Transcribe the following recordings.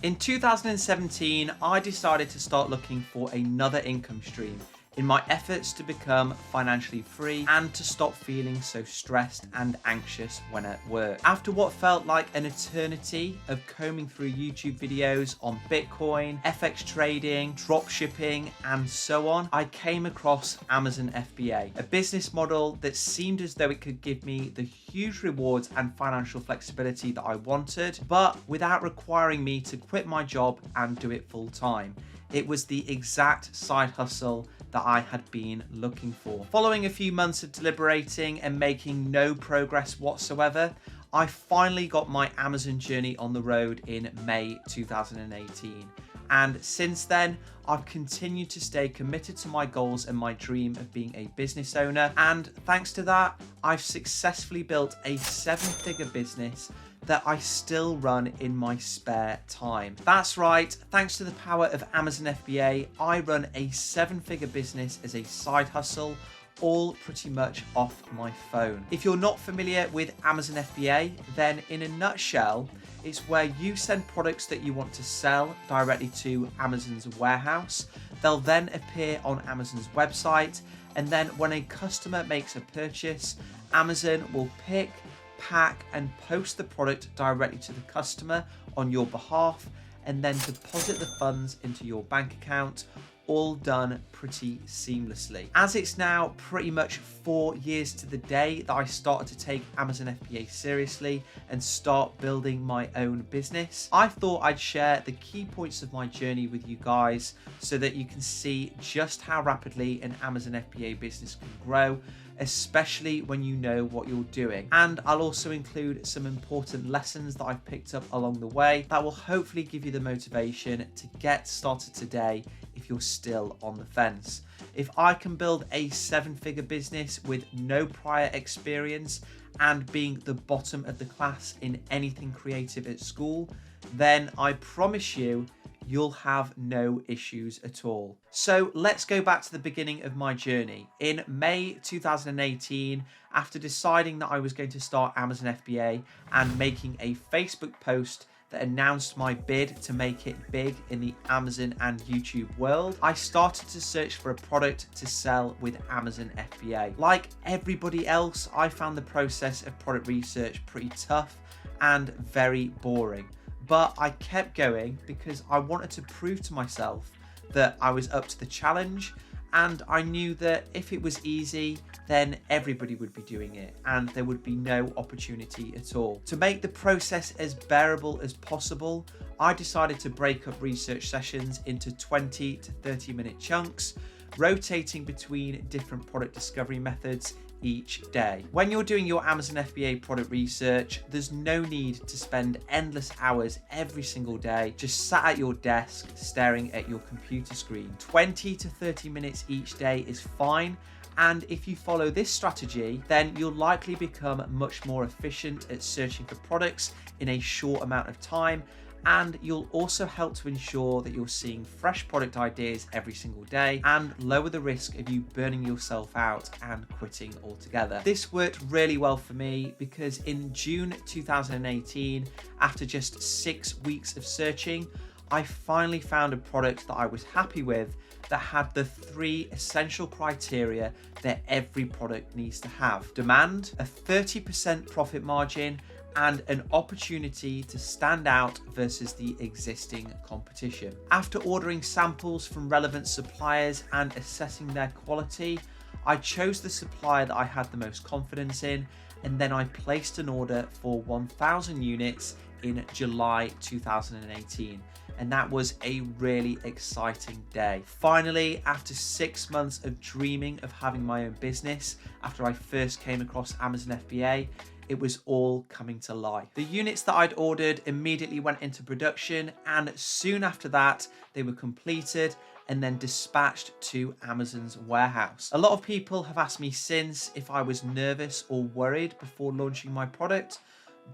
In 2017, I decided to start looking for another income stream in my efforts to become financially free and to stop feeling so stressed and anxious when at work. After what felt like an eternity of combing through YouTube videos on Bitcoin, FX trading, drop shipping, and so on, I came across Amazon FBA, a business model that seemed as though it could give me the huge rewards and financial flexibility that I wanted, but without requiring me to quit my job and do it full time. It was the exact side hustle that I had been looking for. Following a few months of deliberating and making no progress whatsoever, I finally got my Amazon journey on the road in May 2018. And since then, I've continued to stay committed to my goals and my dream of being a business owner. And thanks to that, I've successfully built a 7-figure business that I still run in my spare time. That's right, thanks to the power of Amazon FBA, I run a 7-figure business as a side hustle, all pretty much off my phone. If you're not familiar with Amazon FBA, then in a nutshell, it's where you send products that you want to sell directly to Amazon's warehouse. They'll then appear on Amazon's website, and then when a customer makes a purchase, Amazon will pick, pack and post the product directly to the customer on your behalf, and then deposit the funds into your bank account, all done pretty seamlessly. As it's now pretty much 4 years to the day that I started to take Amazon FBA seriously and start building my own business, I thought I'd share the key points of my journey with you guys so that you can see just how rapidly an Amazon FBA business can grow, especially when you know what you're doing. And I'll also include some important lessons that I've picked up along the way that will hopefully give you the motivation to get started today if you're still on the fence. If I can build a 7-figure business with no prior experience and being the bottom of the class in anything creative at school, then I promise you'll have no issues at all. So let's go back to the beginning of my journey. In May 2018, after deciding that I was going to start Amazon FBA and making a Facebook post that announced my bid to make it big in the Amazon and YouTube world, I started to search for a product to sell with Amazon FBA. Like everybody else, I found the process of product research pretty tough and very boring. But I kept going because I wanted to prove to myself that I was up to the challenge, and I knew that if it was easy, then everybody would be doing it and there would be no opportunity at all. To make the process as bearable as possible, I decided to break up research sessions into 20 to 30-minute chunks, rotating between different product discovery methods each day. When you're doing your Amazon FBA product research, there's no need to spend endless hours every single day just sat at your desk staring at your computer screen. 20 to 30 minutes each day is fine, and if you follow this strategy, then you'll likely become much more efficient at searching for products in a short amount of time, and you'll also help to ensure that you're seeing fresh product ideas every single day and lower the risk of you burning yourself out and quitting altogether. This worked really well for me because in June 2018, after just 6 weeks of searching, I finally found a product that I was happy with that had the 3 essential criteria that every product needs to have: demand, a 30% profit margin, and an opportunity to stand out versus the existing competition. After ordering samples from relevant suppliers and assessing their quality, I chose the supplier that I had the most confidence in, and then I placed an order for 1,000 units in July 2018. And that was a really exciting day. Finally, after 6 months of dreaming of having my own business, after I first came across Amazon FBA, it was all coming to life. The units that I'd ordered immediately went into production, and soon after that, they were completed and then dispatched to Amazon's warehouse. A lot of people have asked me since if I was nervous or worried before launching my product,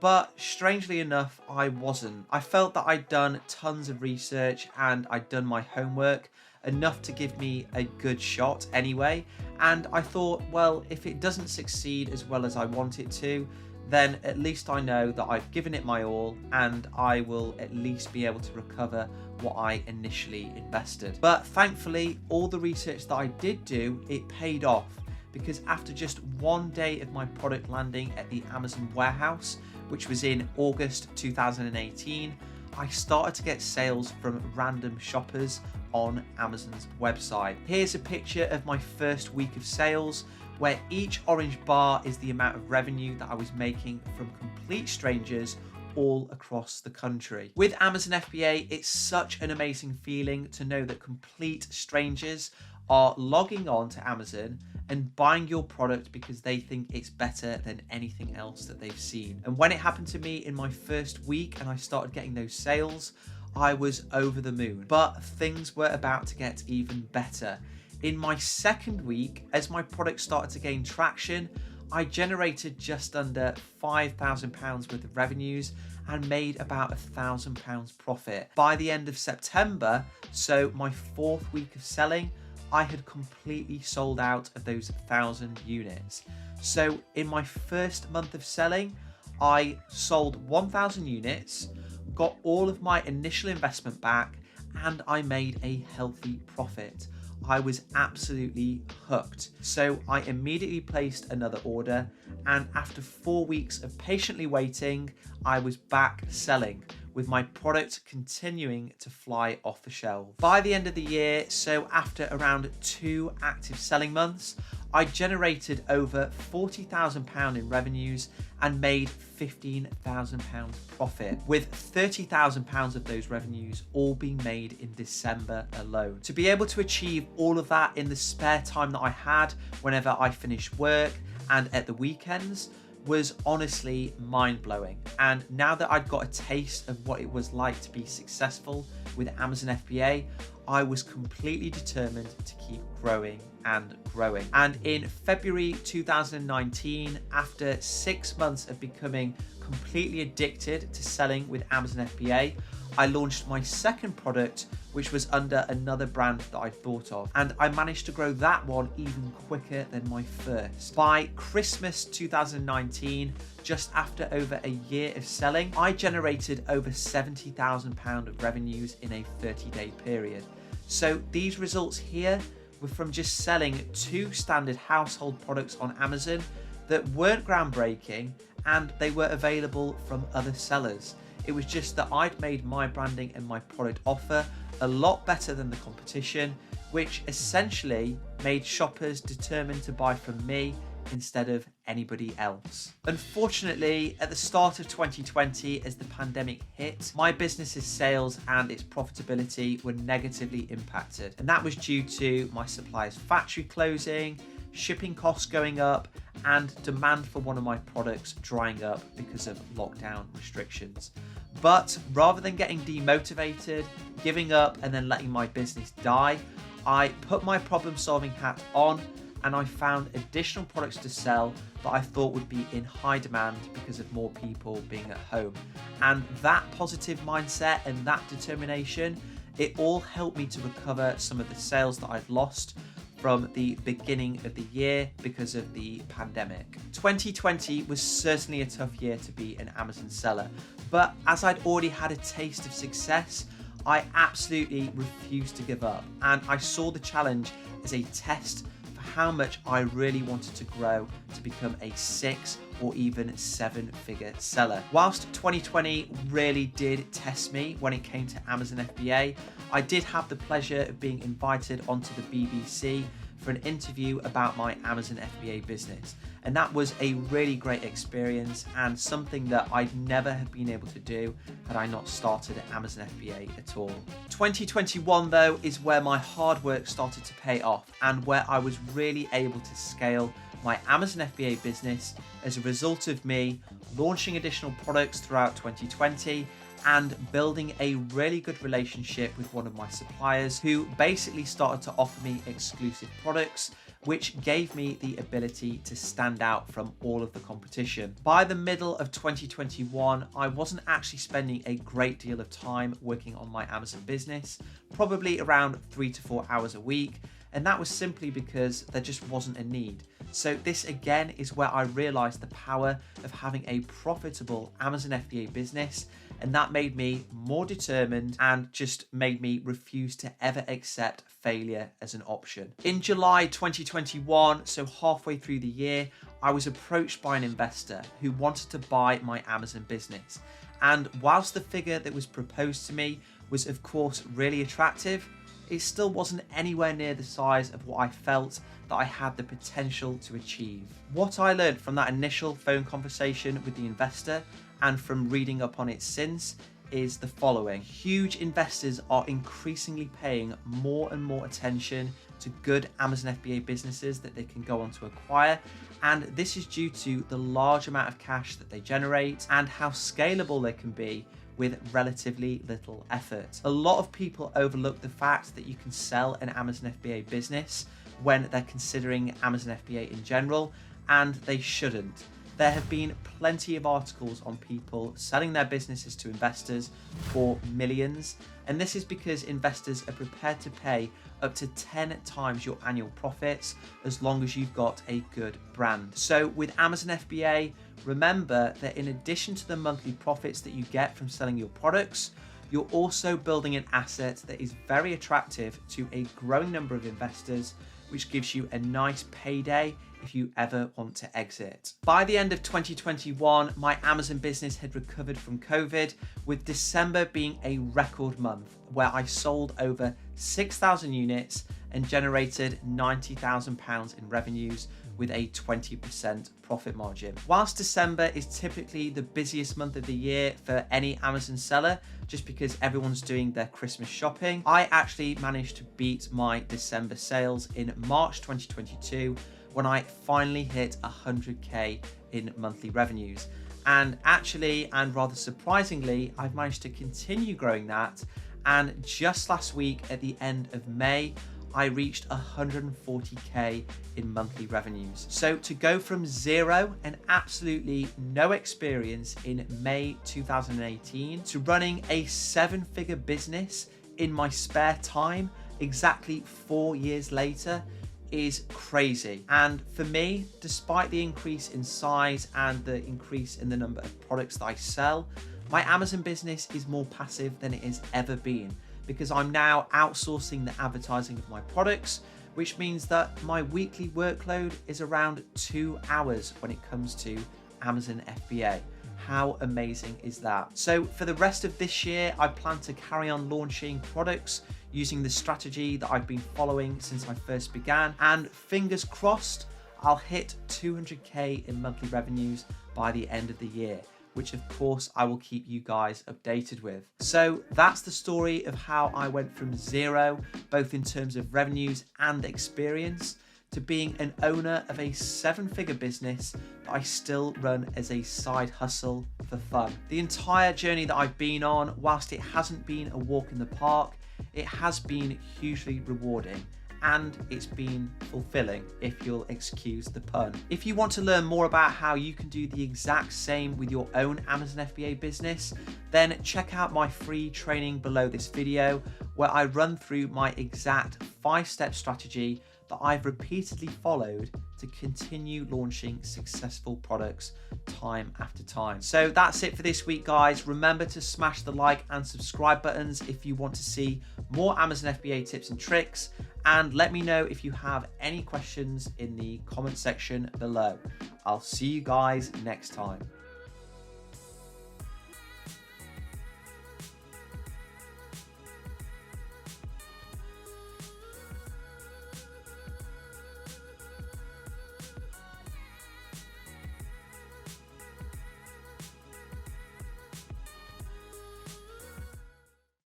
but strangely enough, I wasn't. I felt that I'd done tons of research and I'd done my homework, enough to give me a good shot anyway. And I thought, well, if it doesn't succeed as well as I want it to, then at least I know that I've given it my all and I will at least be able to recover what I initially invested. But thankfully, all the research that I did do, it paid off, because after just one day of my product landing at the Amazon warehouse, which was in August 2018, I started to get sales from random shoppers on Amazon's website. Here's a picture of my first week of sales, where each orange bar is the amount of revenue that I was making from complete strangers all across the country. With Amazon FBA, it's such an amazing feeling to know that complete strangers are logging on to Amazon and buying your product because they think it's better than anything else that they've seen. And when it happened to me in my first week and I started getting those sales, I was over the moon. But things were about to get even better. In my second week, as my product started to gain traction, I generated just under £5,000 worth of revenues and made about £1,000 profit. By the end of September, so my fourth week of selling, I had completely sold out of those 1,000 units. So in my first month of selling, I sold 1,000 units, got all of my initial investment back, and I made a healthy profit. I was absolutely hooked. So I immediately placed another order, and after 4 weeks of patiently waiting, I was back selling, with my product continuing to fly off the shelves. By the end of the year, so after around 2 active selling months, I generated over £40,000 in revenues and made £15,000 profit, with £30,000 of those revenues all being made in December alone. To be able to achieve all of that in the spare time that I had whenever I finished work and at the weekends was honestly mind-blowing. And now that I'd got a taste of what it was like to be successful with Amazon FBA, I was completely determined to keep growing and growing. And in February 2019, after 6 months of becoming completely addicted to selling with Amazon FBA, I launched my second product, which was under another brand that I thought of. And I managed to grow that one even quicker than my first. By Christmas 2019, just after over a year of selling, I generated over £70,000 of revenues in a 30-day period. So these results here were from just selling 2 standard household products on Amazon that weren't groundbreaking, and they were available from other sellers. It was just that I'd made my branding and my product offer a lot better than the competition, which essentially made shoppers determined to buy from me instead of anybody else. Unfortunately, at the start of 2020, as the pandemic hit, my business's sales and its profitability were negatively impacted. And that was due to my supplier's factory closing, shipping costs going up, and demand for one of my products drying up because of lockdown restrictions. But rather than getting demotivated, giving up, and then letting my business die, I put my problem-solving hat on and I found additional products to sell that I thought would be in high demand because of more people being at home. And that positive mindset and that determination, it all helped me to recover some of the sales that I'd lost from the beginning of the year because of the pandemic. 2020 was certainly a tough year to be an Amazon seller, but as I'd already had a taste of success, I absolutely refused to give up, and I saw the challenge as a test for how much I really wanted to grow to become a 6 or even 7-figure seller. Whilst 2020 really did test me when it came to Amazon FBA, I did have the pleasure of being invited onto the BBC for an interview about my Amazon FBA business. And that was a really great experience and something that I'd never have been able to do had I not started at Amazon FBA at all. 2021 though is where my hard work started to pay off and where I was really able to scale my Amazon FBA business as a result of me launching additional products throughout 2020 and building a really good relationship with one of my suppliers who basically started to offer me exclusive products, which gave me the ability to stand out from all of the competition. By the middle of 2021, I wasn't actually spending a great deal of time working on my Amazon business, probably around 3 to 4 hours a week, and that was simply because there just wasn't a need. So this again is where I realized the power of having a profitable Amazon FBA business, and that made me more determined and just made me refuse to ever accept failure as an option. In July 2021, so halfway through the year, I was approached by an investor who wanted to buy my Amazon business. And whilst the figure that was proposed to me was of course really attractive, it still wasn't anywhere near the size of what I felt that I had the potential to achieve. What I learned from that initial phone conversation with the investor and from reading up on it since is the following. Huge investors are increasingly paying more and more attention to good Amazon FBA businesses that they can go on to acquire, and this is due to the large amount of cash that they generate and how scalable they can be with relatively little effort. A lot of people overlook the fact that you can sell an Amazon FBA business when they're considering Amazon FBA in general, and they shouldn't. There have been plenty of articles on people selling their businesses to investors for millions, and this is because investors are prepared to pay up to 10 times your annual profits as long as you've got a good brand. So with Amazon FBA, remember that in addition to the monthly profits that you get from selling your products, you're also building an asset that is very attractive to a growing number of investors, which gives you a nice payday if you ever want to exit. By the end of 2021, my Amazon business had recovered from COVID, with December being a record month where I sold over 6,000 units and generated £90,000 in revenues with a 20% profit margin. Whilst December is typically the busiest month of the year for any Amazon seller, just because everyone's doing their Christmas shopping, I actually managed to beat my December sales in March 2022 when I finally hit 100K in monthly revenues. And actually, and rather surprisingly, I've managed to continue growing that. And just last week at the end of May, I reached 140K in monthly revenues. So to go from zero and absolutely no experience in May 2018 to running a 7-figure business in my spare time exactly 4 years later is crazy. And for me, despite the increase in size and the increase in the number of products that I sell, my Amazon business is more passive than it has ever been, because I'm now outsourcing the advertising of my products, which means that my weekly workload is around 2 hours when it comes to Amazon FBA. How amazing is that? So for the rest of this year, I plan to carry on launching products using the strategy that I've been following since I first began, and fingers crossed, I'll hit 200K in monthly revenues by the end of the year, which of course I will keep you guys updated with. So that's the story of how I went from zero, both in terms of revenues and experience, to being an owner of a 7-figure business that I still run as a side hustle for fun. The entire journey that I've been on, whilst it hasn't been a walk in the park, it has been hugely rewarding, and it's been fulfilling, if you'll excuse the pun. If you want to learn more about how you can do the exact same with your own Amazon FBA business, then check out my free training below this video, where I run through my exact 5-step strategy that I've repeatedly followed to continue launching successful products time after time. So that's it for this week, guys. Remember to smash the like and subscribe buttons if you want to see more Amazon FBA tips and tricks, and let me know if you have any questions in the comment section below. I'll see you guys next time.